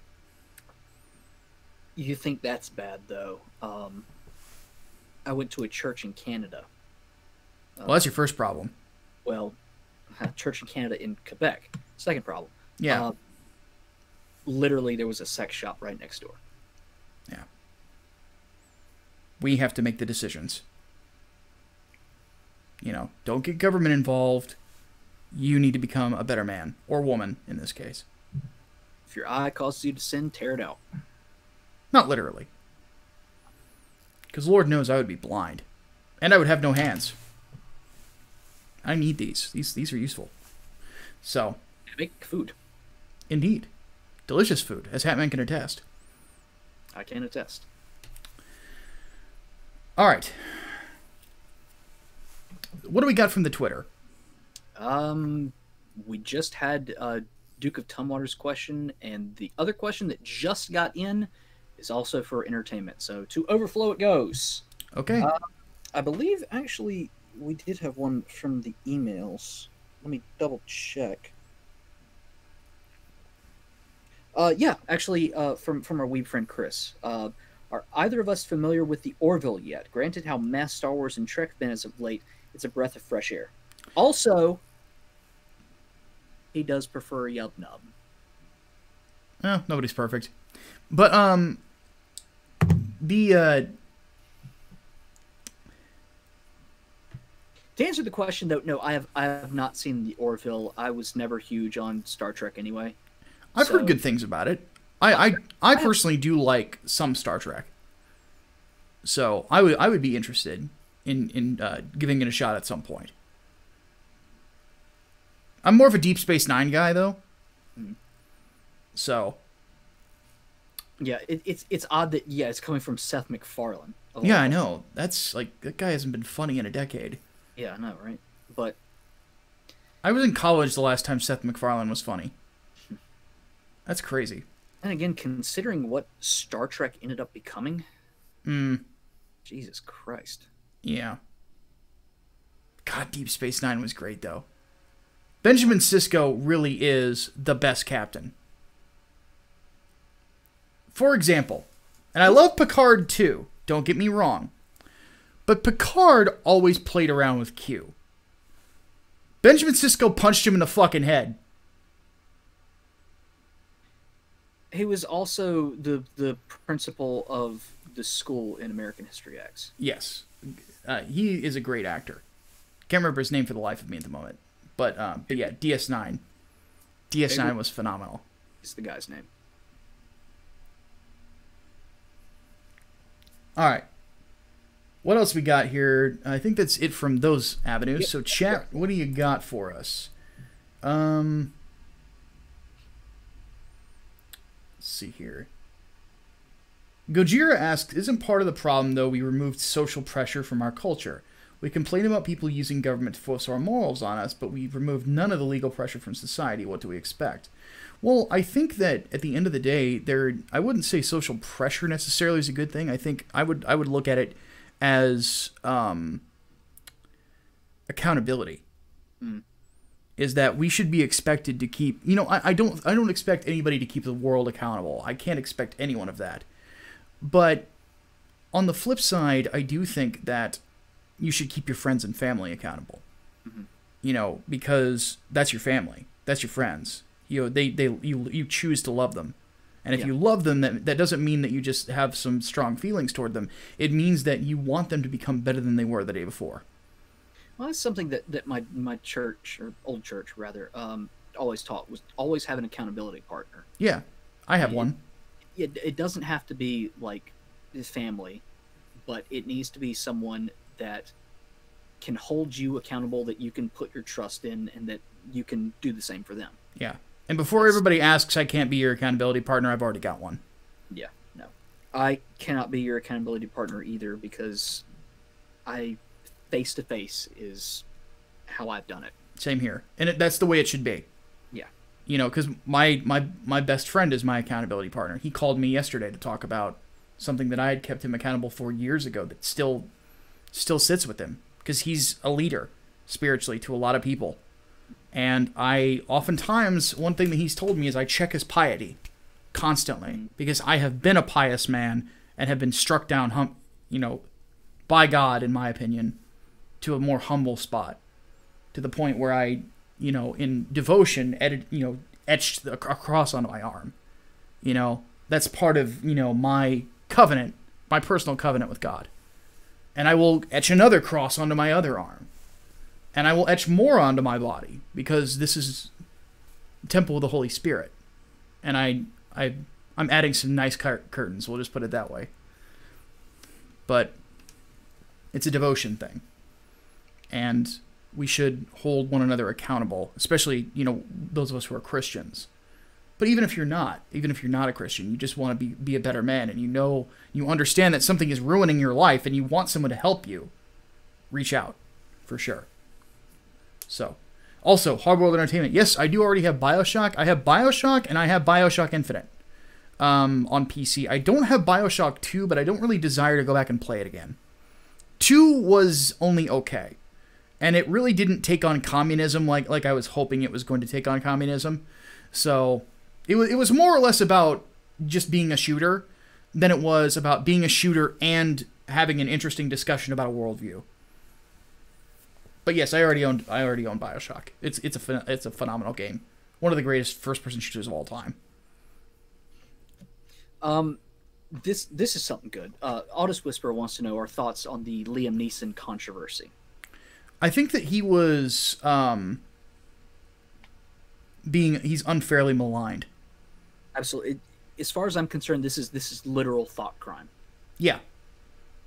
You think that's bad, though. I went to a church in Canada.
Well, that's your first problem.
Well, a church in Canada in Quebec. Second problem.
Yeah.
Literally, there was a sex shop right next door.
Yeah. We have to make the decisions. You know, don't get government involved. You need to become a better man, or woman in this case.
If your eye causes you to sin, tear it out.
Not literally. Because Lord knows I would be blind. And I would have no hands. I need these. These are useful. So.
Make food.
Indeed. Delicious food, as Hatman can attest.
I can attest.
All right. What do we got from the Twitter?
We just had Duke of Tumwater's question, and the other question that just got in is also for entertainment. So to overflow it goes.
Okay.
I believe actually we did have one from the emails. Let me double check. Yeah, actually, from our weeb friend Chris. Are either of us familiar with the Orville yet? Granted how mass Star Wars and Trek been as of late, it's a breath of fresh air. Also, he does prefer Yub Nub.
Oh, nobody's perfect. But, to
answer the question, though, no, I have not seen the Orville. I was never huge on Star Trek anyway.
I've heard good things about it. I personally do like some Star Trek. So I would be interested in giving it a shot at some point. I'm more of a Deep Space Nine guy, though. So.
Yeah, it's odd that it's coming from Seth MacFarlane.
Yeah, I know. That's like that guy hasn't been funny in a decade.
Yeah, I know, right? But
I was in college the last time Seth MacFarlane was funny. That's crazy.
and again, considering what Star Trek ended up becoming, Jesus Christ.
Yeah. God, Deep Space Nine was great though. Benjamin Sisko really is the best captain. For example, and I love Picard too, don't get me wrong, but Picard always played around with Q. Benjamin Sisko punched him in the fucking head.
He was also the principal of the school in American History X.
Yes. He is a great actor. Can't remember his name for the life of me at the moment. But yeah, DS9. DS9 was phenomenal.
Is the guy's name.
All right. What else we got here? I think that's it from those avenues. Yep. So, chat, what do you got for us? Let's see here. Gojira asks, isn't part of the problem, though, we removed social pressure from our culture? We complain about people using government to force our morals on us, but we've removed none of the legal pressure from society. What do we expect? Well, I think that at the end of the day, I wouldn't say social pressure necessarily is a good thing. I think I would look at it as accountability. Is that we should be expected to keep, I don't expect anybody to keep the world accountable. I can't expect anyone of that. But on the flip side, I do think that you should keep your friends and family accountable. Because that's your family. That's your friends. You choose to love them. And if you love them, that doesn't mean that you just have some strong feelings toward them. It means that you want them to become better than they were the day before.
Well, that's something that my church, or old church rather, always taught, was always have an accountability partner.
Yeah, I have one.
It doesn't have to be like his family, but it needs to be someone that can hold you accountable, that you can put your trust in, and that you can do the same for them.
Yeah. And before everybody asks, I can't be your accountability partner, I've already got one.
Yeah, no. I cannot be your accountability partner either, because face-to-face is how I've done it.
Same here. And that's the way it should be.
Yeah.
Because my best friend is my accountability partner. He called me yesterday to talk about something that I had kept him accountable for years ago that still sits with him, because he's a leader spiritually to a lot of people. And oftentimes, one thing that he's told me is I check his piety constantly, because I have been a pious man and have been struck down, by God, in my opinion, to a more humble spot, to the point where I, in devotion, etched a cross onto my arm. That's part of, my covenant, my personal covenant with God. And I will etch another cross onto my other arm. And I will etch more onto my body, because this is the temple of the Holy Spirit. And I'm adding some nice curtains, we'll just put it that way. But it's a devotion thing. And we should hold one another accountable, especially, those of us who are Christians. But even if you're not a Christian, you just want to be a better man, and you understand that something is ruining your life and you want someone to help you, reach out, for sure. So, also, Hardworld Entertainment. Yes, I do already have BioShock. I have BioShock, and I have BioShock Infinite on PC. I don't have BioShock 2, but I don't really desire to go back and play it again. 2 was only okay. And it really didn't take on communism like I was hoping it was going to take on communism. So, it was more or less about just being a shooter than it was about being a shooter and having an interesting discussion about a worldview. But yes, I already own BioShock. It's a phenomenal game. One of the greatest first-person shooters of all time.
This is something good. Audis Whisperer wants to know our thoughts on the Liam Neeson controversy.
I think that he was he's unfairly maligned.
Absolutely. As far as I'm concerned, this is literal thought crime.
Yeah.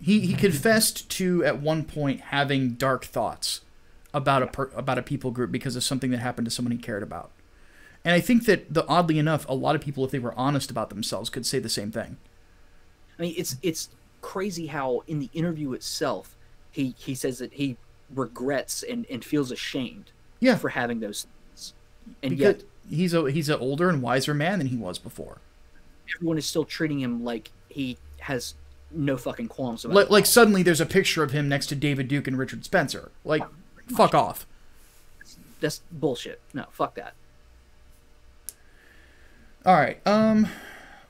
He confessed to, at one point, having dark thoughts about a people group because of something that happened to someone he cared about. And I think that, oddly enough, a lot of people, if they were honest about themselves, could say the same thing.
I mean, it's crazy how in the interview itself, he says that he regrets and feels ashamed for having those things. And
because
yet
he's an older and wiser man than he was before.
Everyone is still treating him like he has no fucking qualms about it.
Like suddenly there's a picture of him next to David Duke and Richard Spencer. Like, fuck off.
That's bullshit. No, fuck that.
All right.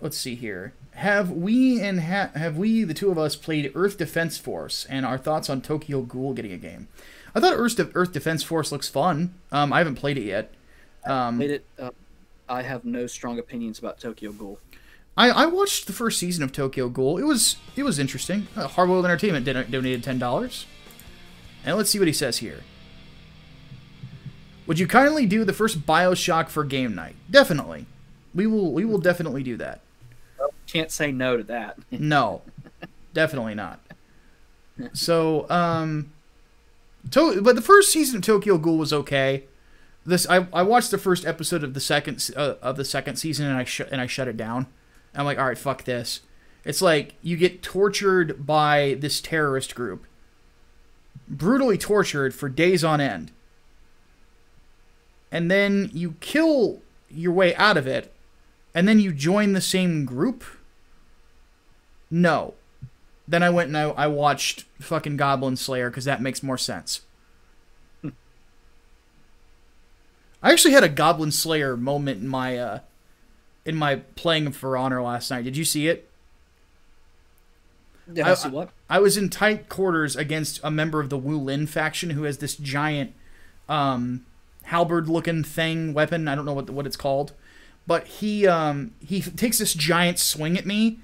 Let's see here. Have we, the two of us, played Earth Defense Force, and our thoughts on Tokyo Ghoul getting a game? I thought Earth Defense Force looks fun. I haven't played it yet.
Played it. I have no strong opinions about Tokyo Ghoul.
I watched the first season of Tokyo Ghoul. It was interesting. Hardboiled Entertainment donated $10. And let's see what he says here. Would you kindly do the first BioShock for game night? Definitely. We will definitely do that.
Can't say no to that.
No, definitely not. So, but the first season of Tokyo Ghoul was okay. I watched the first episode of the second season and I shut it down. I'm like, all right, fuck this. It's like you get tortured by this terrorist group, brutally tortured for days on end, and then you kill your way out of it, and then you join the same group. No. Then I went and I watched fucking Goblin Slayer because that makes more sense. I actually had a Goblin Slayer moment in my playing of For Honor last night. Did you see it?
Did I see what?
I was in tight quarters against a member of the Wu Lin faction who has this giant halberd-looking thing, weapon. I don't know what it's called. But he takes this giant swing at me,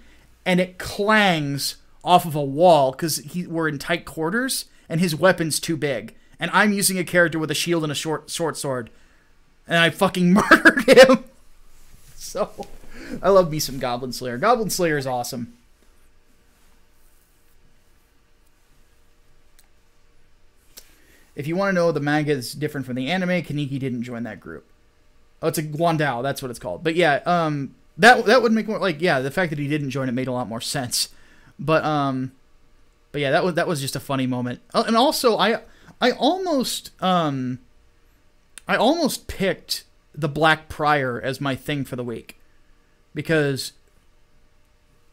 and it clangs off of a wall because we're in tight quarters, and his weapon's too big. And I'm using a character with a shield and a short sword. And I fucking murdered him. So, I love me some Goblin Slayer. Goblin Slayer is awesome. If you want to know, the manga is different from the anime. Kaneki didn't join that group. Oh, it's a Guandao. That's what it's called. But yeah, that would make more, like, yeah, the fact that he didn't join it made a lot more sense. But yeah, that was just a funny moment. And also, I almost picked the Black Prior as my thing for the week, because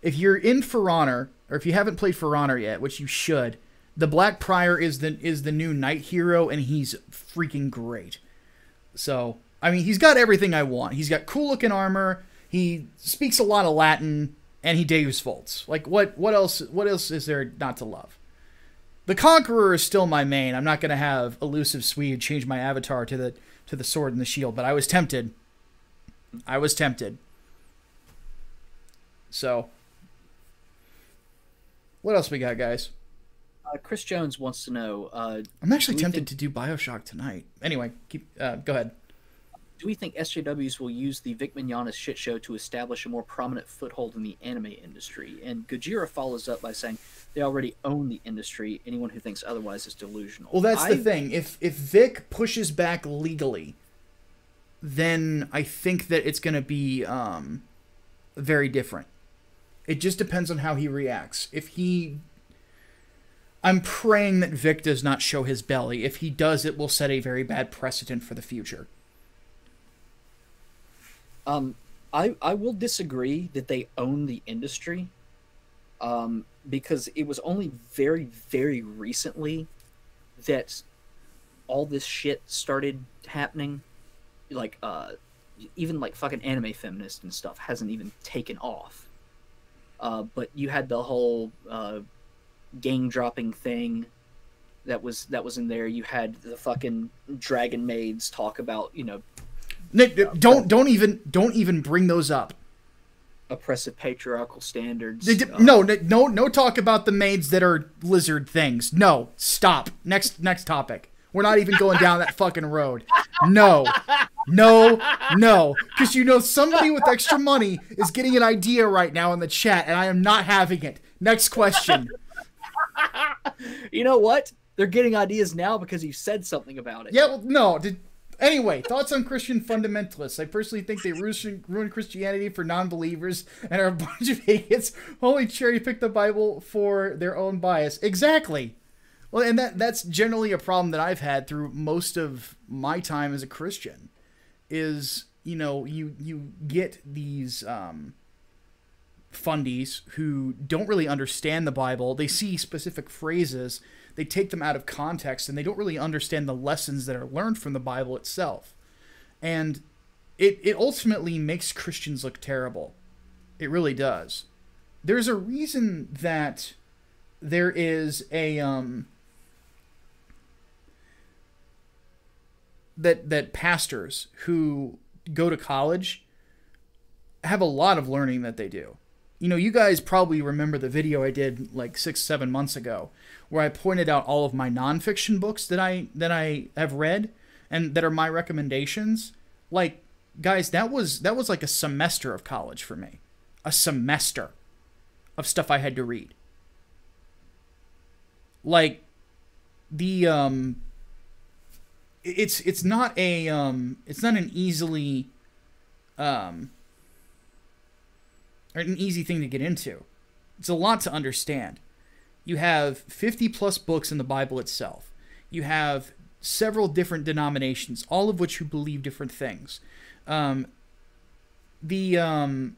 if you're in For Honor, or if you haven't played For Honor yet, which you should, the Black Prior is the new knight hero, and he's freaking great. So, I mean, he's got everything I want. He's got cool looking armor. He speaks a lot of Latin, and he Deus Volts. Like, what else is there not to love? The Conqueror is still my main. I'm not gonna have Elusive Swede change my avatar to the sword and the shield, but I was tempted. So, what else we got, guys?
Chris Jones wants to know.
I'm actually tempted to do BioShock tonight. Anyway, go ahead.
Do we think SJWs will use the Vic Mignogna shit show to establish a more prominent foothold in the anime industry? And Gojira follows up by saying they already own the industry. Anyone who thinks otherwise is delusional.
Well, that's the thing. If Vic pushes back legally, then I think that it's going to be very different. It just depends on how he reacts. I'm praying that Vic does not show his belly. If he does, it will set a very bad precedent for the future.
I will disagree that they own the industry, because it was only very, very recently that all this shit started happening. Like, even like fucking anime feminist and stuff hasn't even taken off. But you had the whole gang dropping thing that was in there. You had the fucking dragon maids talk about,
Nick, don't even bring those up.
Oppressive patriarchal standards.
No talk about the maids that are lizard things. No, stop. Next topic. We're not even going down that fucking road. No. Because somebody with extra money is getting an idea right now in the chat, and I am not having it. Next question.
You know what? They're getting ideas now because you said something about it.
Yeah, well, no. Anyway, thoughts on Christian fundamentalists. I personally think they ruin Christianity for non-believers and are a bunch of idiots who only cherry-pick the Bible for their own bias. Exactly. Well, and that's generally a problem that I've had through most of my time as a Christian is, you get these fundies who don't really understand the Bible. They see specific phrases, they take them out of context, and they don't really understand the lessons that are learned from the Bible itself. And it ultimately makes Christians look terrible. It really does. There's a reason that there is a that pastors who go to college have a lot of learning that they do. You guys probably remember the video I did like 6-7 months ago where I pointed out all of my nonfiction books that I have read and that are my recommendations. Like, guys, that was like a semester of college for me. A semester of stuff I had to read. Like, the it's not an easily or an easy thing to get into. It's a lot to understand. You have 50 plus books in the Bible itself. You have several different denominations, all of which who believe different things. God, there's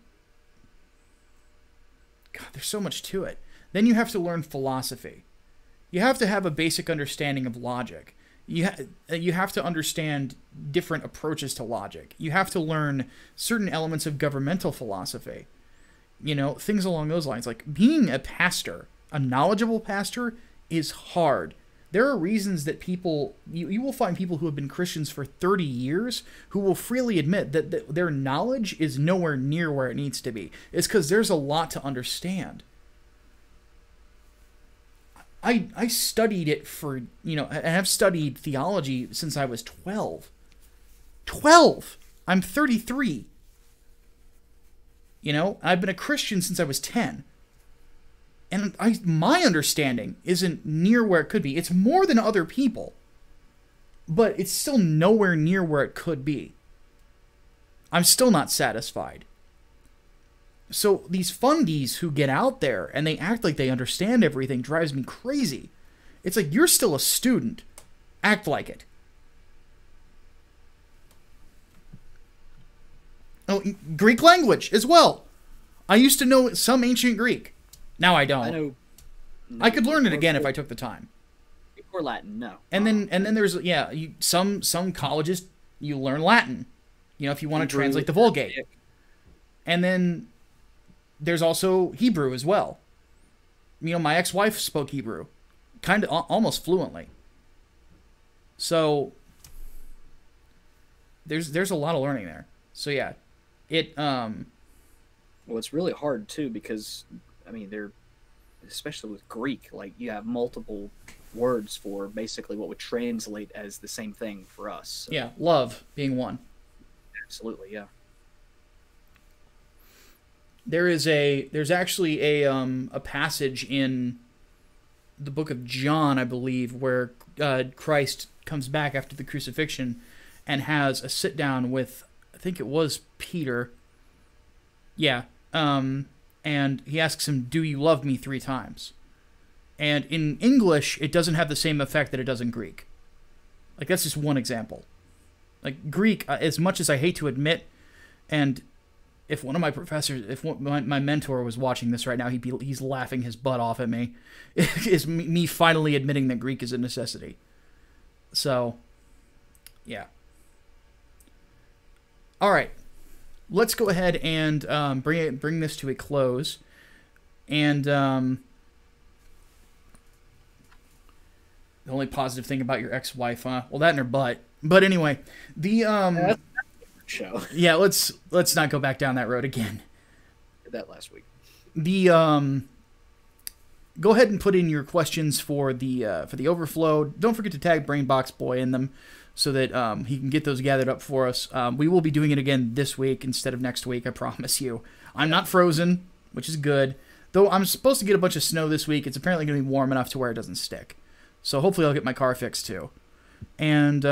so much to it. Then you have to learn philosophy. You have to have a basic understanding of logic. You have to understand different approaches to logic. You have to learn certain elements of governmental philosophy. Things along those lines. Like, being a pastor, a knowledgeable pastor, is hard. There are reasons that you will find people who have been Christians for 30 years who will freely admit that their knowledge is nowhere near where it needs to be. It's because there's a lot to understand. I studied it for, and I've studied theology since I was 12. 12! I'm 33. I've been a Christian since I was 10. And my understanding isn't near where it could be. It's more than other people. But it's still nowhere near where it could be. I'm still not satisfied. So these fundies who get out there and they act like they understand everything drives me crazy. It's like, you're still a student. Act like it. Oh, Greek language as well. I used to know some ancient Greek. Now I don't.
I know.
I could learn it again if I took the time.
Or Latin, no.
And then there's some colleges you learn Latin. If you want to translate the Vulgate. And then there's also Hebrew as well. My ex-wife spoke Hebrew, kind of almost fluently. So there's a lot of learning there. So yeah.
Well, it's really hard too because they're, especially with Greek, like, you have multiple words for basically what would translate as the same thing for us. So.
Yeah, love being one.
Absolutely, yeah.
There's actually a passage in the book of John, I believe, where Christ comes back after the crucifixion and has a sit down with, I think it was Peter. Yeah. And he asks him, "Do you love me?" 3 times. And in English, it doesn't have the same effect that it does in Greek. Like, that's just one example. Like, Greek, as much as I hate to admit, and if one of my professors, if my mentor was watching this right now, he's laughing his butt off at me, is me finally admitting that Greek is a necessity. So, yeah. All right. Let's go ahead and bring this to a close. And the only positive thing about your ex-wife, huh? Well, that and her butt. But anyway, the
show.
Yeah, let's not go back down that road again.
Did that last week.
The go ahead and put in your questions for the overflow. Don't forget to tag Brainbox Boy in them, so that he can get those gathered up for us. We will be doing it again this week instead of next week, I promise you. I'm not frozen, which is good. Though I'm supposed to get a bunch of snow this week. It's apparently going to be warm enough to where it doesn't stick. So hopefully I'll get my car fixed too. And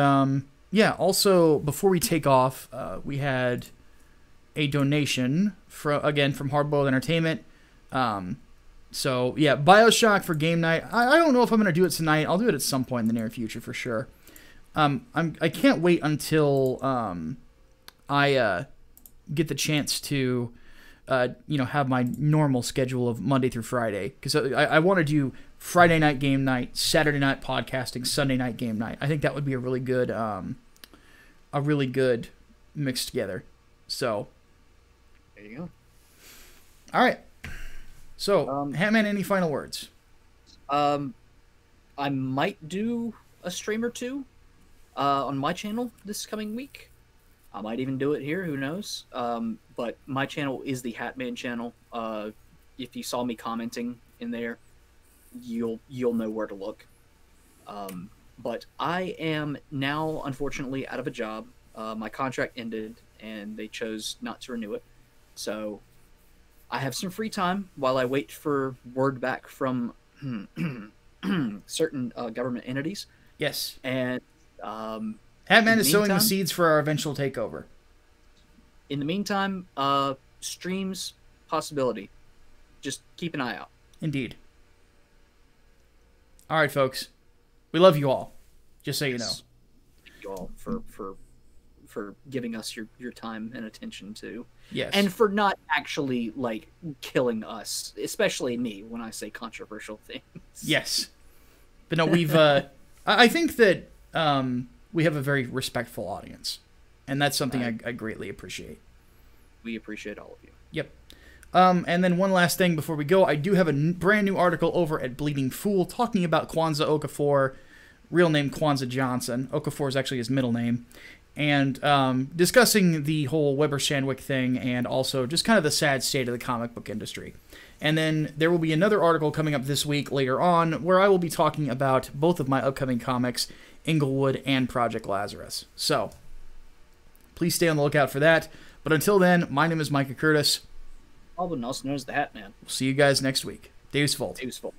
Yeah, also, before we take off, we had a donation from Hardboiled Entertainment. So, yeah, Bioshock for game night. I don't know if I'm going to do it tonight. I'll do it at some point in the near future for sure. I can't wait until I get the chance to have my normal schedule of Monday through Friday, because I want to do Friday night game night, Saturday night podcasting, Sunday night game night. I think that would be a really good mix together. So
there you go.
All right. So, Hatman, any final words?
I might do a stream or two on my channel this coming week. I might even do it here. Who knows? But my channel is the Hatman channel. If you saw me commenting in there, you'll know where to look. But I am now, unfortunately, out of a job. My contract ended, and they chose not to renew it. So I have some free time while I wait for word back from certain government entities.
Yes.
And
Hatman is sowing the seeds for our eventual takeover.
In the meantime, streams, possibility. Just keep an eye out.
Indeed. All right, folks. We love you all. Just so you know.
Thank you all for giving us your time and attention too.
Yes.
And for not actually killing us, especially me when I say controversial things.
Yes. But no, we've I think that we have a very respectful audience, and that's something I greatly appreciate.
We appreciate all of you.
Yep. And then one last thing before we go, I do have a brand new article over at Bleeding Fool talking about Kwanzaa Okafor, real name Kwanzaa Johnson. Okafor is actually his middle name. And discussing the whole Weber Shandwick thing, and also just kind of the sad state of the comic book industry. And then there will be another article coming up this week later on where I will be talking about both of my upcoming comics, Inglewood and Project Lazarus. So, please stay on the lookout for that. But until then, my name is Micah Curtis.
Alvin, also known as the Hatman.
We'll see you guys next week. Deus Volt.
Deus Volt.